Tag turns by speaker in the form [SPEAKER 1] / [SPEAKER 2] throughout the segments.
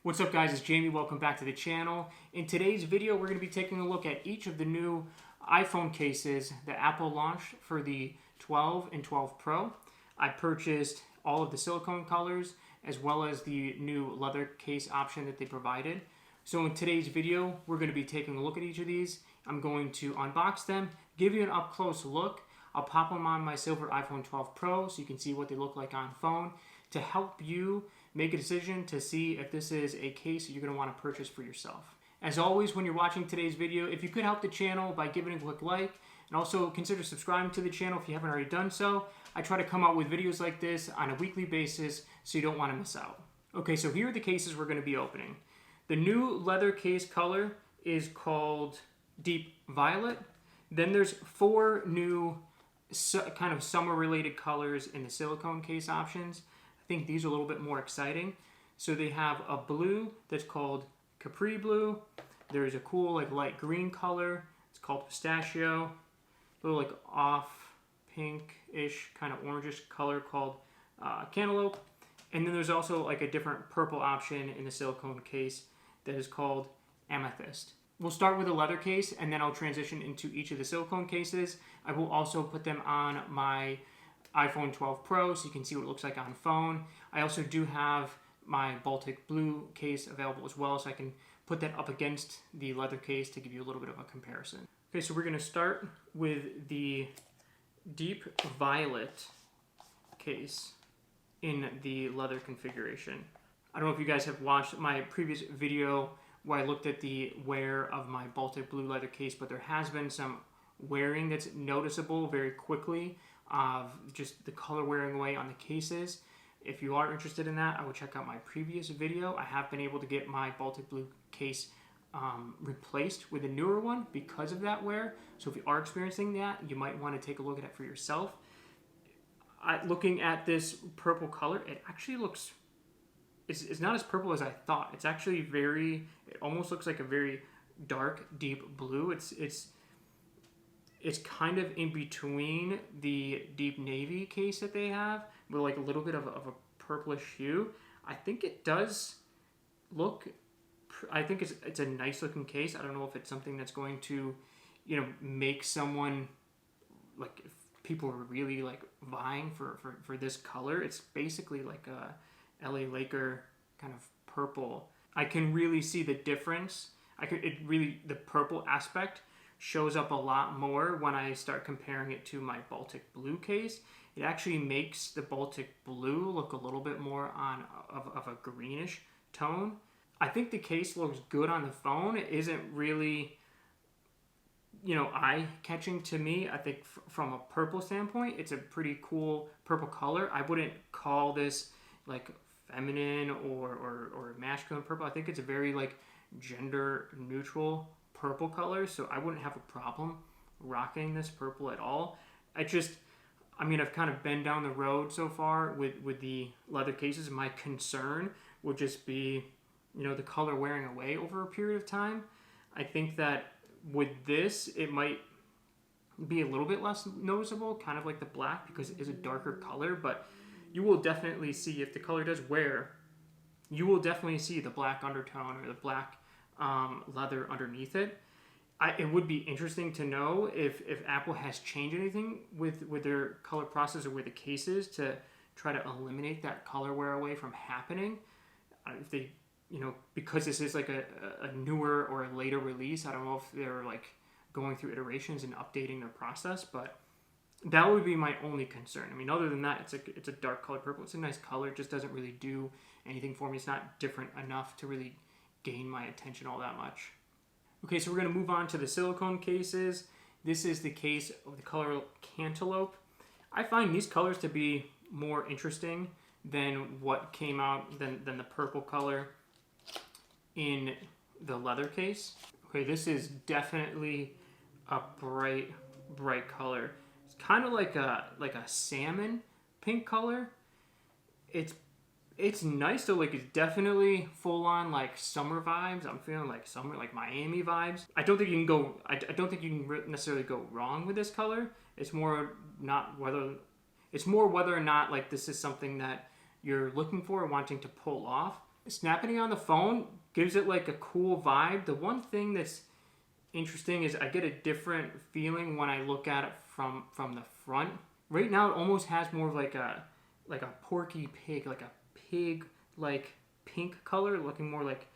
[SPEAKER 1] What's up guys, it's Jamey. Welcome back to the channel. In today's video, we're going to be taking a look at each of the new iPhone cases that Apple launched for the 12 and 12 Pro. I purchased all of the silicone colors as well as the new leather case option that they provided. So in today's video, we're going to be taking a look at each of these. I'm going to unbox them, give you an up-close look. I'll pop them on my silver iPhone 12 Pro so you can see what they look like on phone to help you make a decision to see if this is a case that you're going to want to purchase for yourself. As always, when you're watching today's video, if you could help the channel by giving it a quick like, and also consider subscribing to the channel if you haven't already done so. I try to come out with videos like this on a weekly basis, so you don't want to miss out. Okay, so here are the cases we're going to be opening. The new leather case color is called Deep Violet. Then there's 4 new kind of summer-related colors in the silicone case options. I think these are a little bit more exciting. So they have a blue that's called Capri Blue. There's a cool like light green color. It's called Pistachio. A little like off pink-ish kind of orangish color called Cantaloupe. And then there's also like a different purple option in the silicone case that is called Amethyst. We'll start with a leather case and then I'll transition into each of the silicone cases. I will also put them on my iPhone 12 Pro so you can see what it looks like on phone. I also do have my Baltic Blue case available as well, so I can put that up against the leather case to give you a little bit of a comparison. Okay, so we're going to start with the Deep Violet case in the leather configuration. I don't know if you guys have watched my previous video where I looked at the wear of my Baltic Blue leather case, but there has been some wearing that's noticeable very quickly of just the color wearing away on the cases. If you are interested in that, I would check out my previous video. I have been able to get my Baltic Blue case replaced with a newer one because of that wear. So if you are experiencing that, you might want to take a look at it for yourself. Looking at this purple color, it actually looks, it's not as purple as I thought. It's actually it almost looks like a very dark, deep blue. It's kind of in between the deep navy case that they have, with like a little bit of a purplish hue. I think it does look, I think it's a nice looking case. I don't know if it's something that's going to, make someone, like, if people are really like vying for this color. It's basically like a LA Laker kind of purple. I can really see the difference. The purple aspect shows up a lot more when I start comparing it to my Baltic Blue case. It actually makes the Baltic Blue look a little bit more of a greenish tone. I think the case looks good on the phone. It isn't really, eye-catching to me. I think from a purple standpoint, it's a pretty cool purple color. I wouldn't call this like feminine or masculine purple. I think it's a very like gender neutral purple color, so I wouldn't have a problem rocking this purple at all. I've kind of been down the road so far with the leather cases. My concern would just be, the color wearing away over a period of time. I think that with this, it might be a little bit less noticeable, kind of like the black, because it is a darker color, but you will definitely see, if the color does wear, you will definitely see the black undertone or the black leather underneath it. It would be interesting to know if Apple has changed anything with their color process or with the cases to try to eliminate that color wear away from happening. If they, because this is like a newer or a later release, I don't know if they're like going through iterations and updating their process, but that would be my only concern. Other than that, it's a dark color purple. It's a nice color. It just doesn't really do anything for me. It's not different enough to really gain my attention all that much. Okay, so we're going to move on to the silicone cases. This is the case of the color Cantaloupe. I find these colors to be more interesting than what came out, than the purple color in the leather case. Okay, this is definitely a bright color. It's kind of like a salmon pink color. It's nice though, like it's definitely full on like summer vibes. I'm feeling like summer, like Miami vibes. I don't think you can necessarily go wrong with this color. It's more whether or not like this is something that you're looking for or wanting to pull off. Snapping it on the phone gives it like a cool vibe. The one thing that's interesting is I get a different feeling when I look at it from the front. Right now it almost has more of like a porky pig, like a pig like pink color, looking more like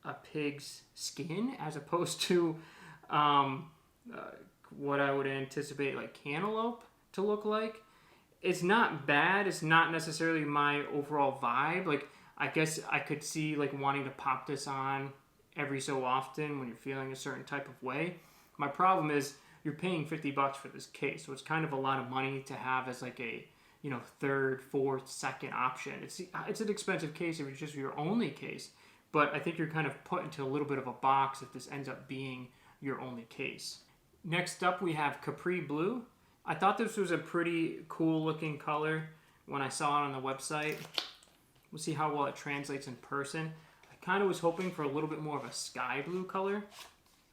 [SPEAKER 1] a pig's skin as opposed to what I would anticipate like cantaloupe to look like. It's not bad. It's not necessarily my overall vibe. Like, I guess I could see like wanting to pop this on every so often when you're feeling a certain type of way. My problem is you're paying $50 for this case, so it's kind of a lot of money to have as like a, you know, third, fourth, second option. It's an expensive case if it's just your only case, but I think you're kind of put into a little bit of a box if this ends up being your only case. Next up, we have Capri Blue. I thought this was a pretty cool looking color when I saw it on the website. We'll see how well it translates in person. I kind of was hoping for a little bit more of a sky blue color.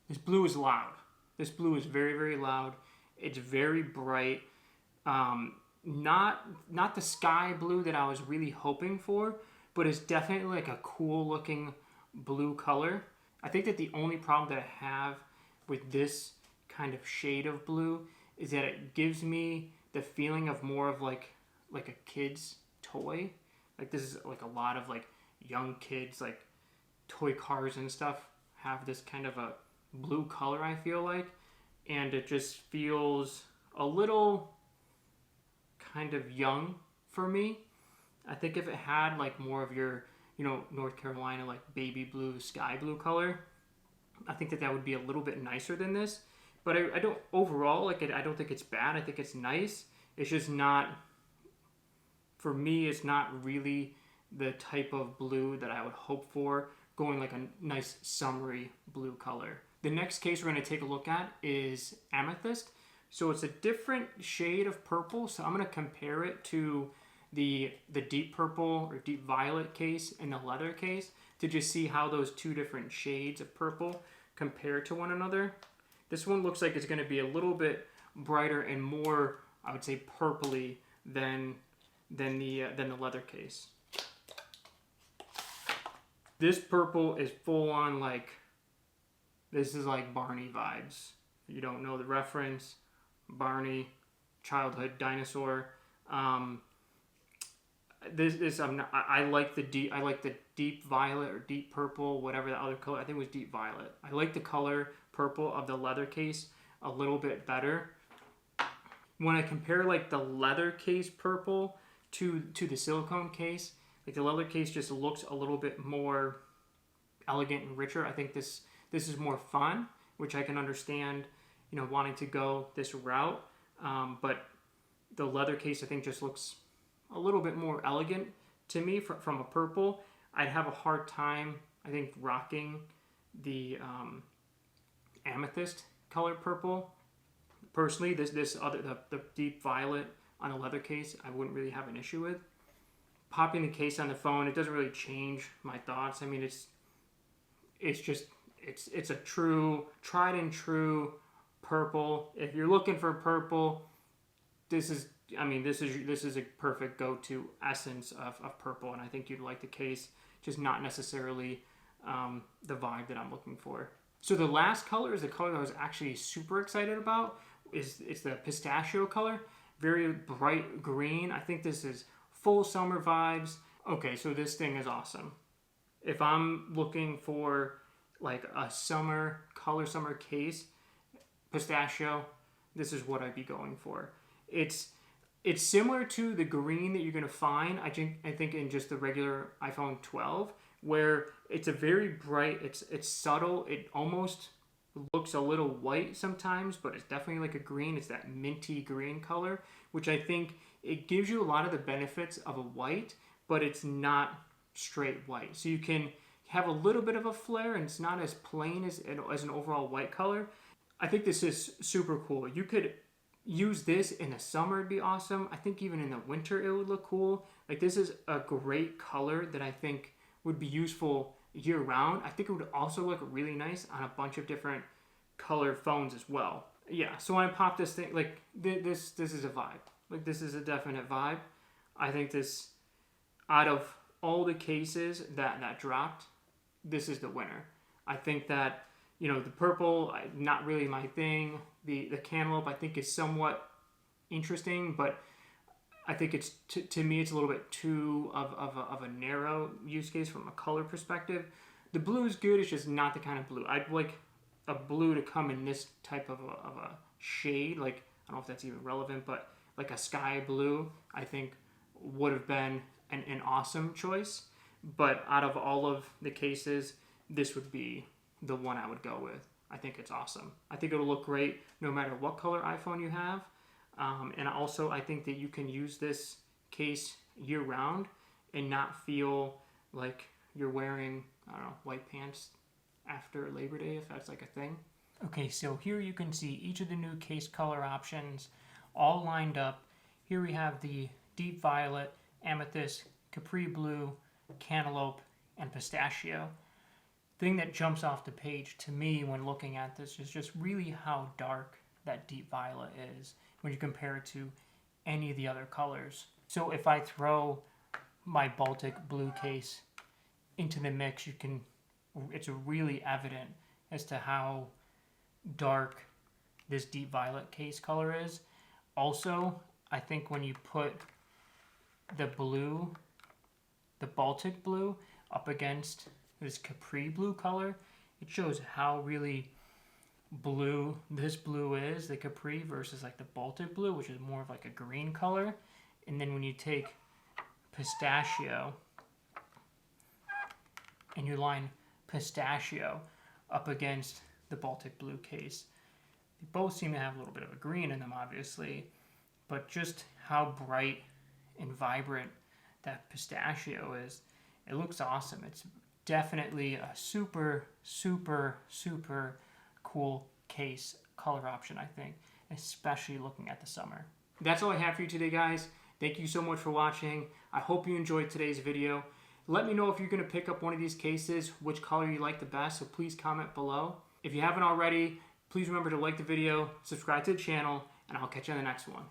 [SPEAKER 1] This blue is loud. This blue is very, very loud. It's very bright. Not the sky blue that I was really hoping for, but it's definitely like a cool looking blue color. I think that the only problem that I have with this kind of shade of blue is that it gives me the feeling of more of like a kid's toy. Like, this is like a lot of like young kids, like toy cars and stuff have this kind of a blue color, I feel like, and it just feels a little kind of young for me. I think if it had like more of your, you know, North Carolina like baby blue, sky blue color, I think that would be a little bit nicer than this. But I don't overall like it. I don't think it's bad. I think it's nice. It's just not, for me, it's not really the type of blue that I would hope for, going like a nice summery blue color. The next case we're going to take a look at is Amethyst. So it's a different shade of purple. So I'm going to compare it to the deep purple or deep violet case and the leather case to just see how those two different shades of purple compare to one another. This one looks like it's going to be a little bit brighter and more, I would say, purpley than the leather case. This purple is full on like, this is like Barney vibes. If you don't know the reference, Barney, childhood dinosaur. I like the deep violet or deep purple, whatever the other color. I think it was deep violet. I like the color purple of the leather case a little bit better. When I compare like the leather case purple to the silicone case, like the leather case just looks a little bit more elegant and richer. I think this is more fun, which I can understand, you know, wanting to go this route. But the leather case I think just looks a little bit more elegant to me from a purple. I'd have a hard time, I think, rocking the Amethyst color purple. Personally, this other the deep violet on a leather case, I wouldn't really have an issue with. Popping the case on the phone, it doesn't really change my thoughts. I mean, it's a true, tried and true purple. If you're looking for purple, this is a perfect go-to essence of purple, and I think you'd like the case, just not necessarily the vibe that I'm looking for. So the last color is the color that I was actually super excited about. It's the pistachio color, very bright green. I think this is full summer vibes. Okay, so this thing is awesome. If I'm looking for like a summer case, pistachio, this is what I'd be going for. It's similar to the green that you're going to find, I think in just the regular iPhone 12, where it's a very bright, it's subtle, it almost looks a little white sometimes, but it's definitely like a green. It's that minty green color, which I think it gives you a lot of the benefits of a white, but it's not straight white. So you can have a little bit of a flare, and it's not as plain as an overall white color. I think this is super cool. You could use this in the summer, it'd be awesome. I think even in the winter it would look cool. Like, this is a great color that I think would be useful year round. I think it would also look really nice on a bunch of different color phones as well. Yeah, so when I pop this thing, like this is a vibe. Like, this is a definite vibe. I think this, out of all the cases that dropped, this is the winner. I think that, you know, the purple, not really my thing. The Cantaloupe, I think, is somewhat interesting, but I think it's, to me, it's a little bit too of a narrow use case from a color perspective. The blue is good, it's just not the kind of blue. I'd like a blue to come in this type of a shade, like, I don't know if that's even relevant, but like a sky blue, I think would have been an awesome choice. But out of all of the cases, this would be the one I would go with. I think it's awesome. I think it'll look great no matter what color iPhone you have. And also, I think that you can use this case year round and not feel like you're wearing, I don't know, white pants after Labor Day, if that's like a thing. Okay, so here you can see each of the new case color options all lined up. Here we have the deep violet, amethyst, Capri Blue, Cantaloupe, and Pistachio. The thing that jumps off the page to me when looking at this is just really how dark that deep violet is when you compare it to any of the other colors. So if I throw my Baltic Blue case into the mix, it's really evident as to how dark this deep violet case color is. Also, I think when you put the blue, the Baltic Blue, up against this Capri Blue color, it shows how really blue this blue is, the Capri, versus like the Baltic Blue, which is more of like a green color. And then when you take Pistachio and you line Pistachio up against the Baltic Blue case, they both seem to have a little bit of a green in them, obviously, but just how bright and vibrant that Pistachio is, it looks awesome. It's definitely a super, super, super cool case color option, I think, especially looking at the summer. That's all I have for you today, guys. Thank you so much for watching. I hope you enjoyed today's video. Let me know if you're going to pick up one of these cases, which color you like the best, so please comment below. If you haven't already, please remember to like the video, subscribe to the channel, and I'll catch you on the next one.